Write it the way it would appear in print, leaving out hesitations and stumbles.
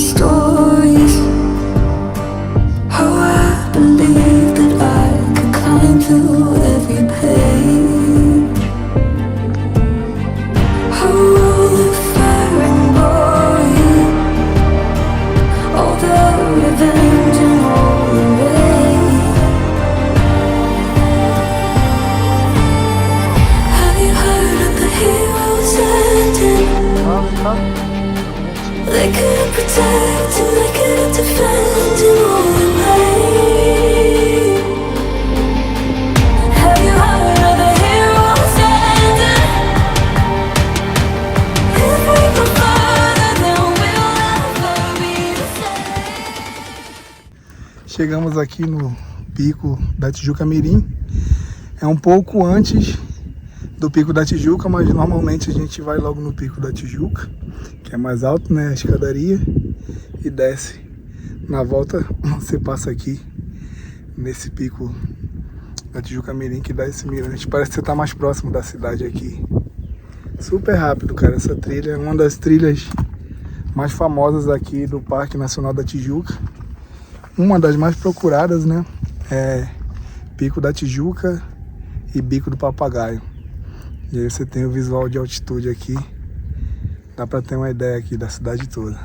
stories. How I believed that I could climb through every page. How all the fire and glory, all the revenge and all the rage. Have you heard of the heroes ending? They couldn't protect and they couldn't defend in all the way. Have you heard of the heroes ending? If we go further, then we'll never be the same. Chegamos aqui no pico da Tijuca Mirim. É um pouco antes do pico da Tijuca, mas normalmente a gente vai logo no pico da Tijuca, que é mais alto, né, a escadaria, e desce. Na volta você passa aqui nesse pico da Tijuca Mirim, que dá esse mirante. Parece que você tá mais próximo da cidade aqui. Super rápido, cara. Essa trilha é uma das trilhas mais famosas aqui do Parque Nacional da Tijuca. Uma das mais procuradas, né, é Pico da Tijuca e Bico do Papagaio. E aí você tem o visual de altitude aqui. Dá pra ter uma ideia aqui da cidade toda.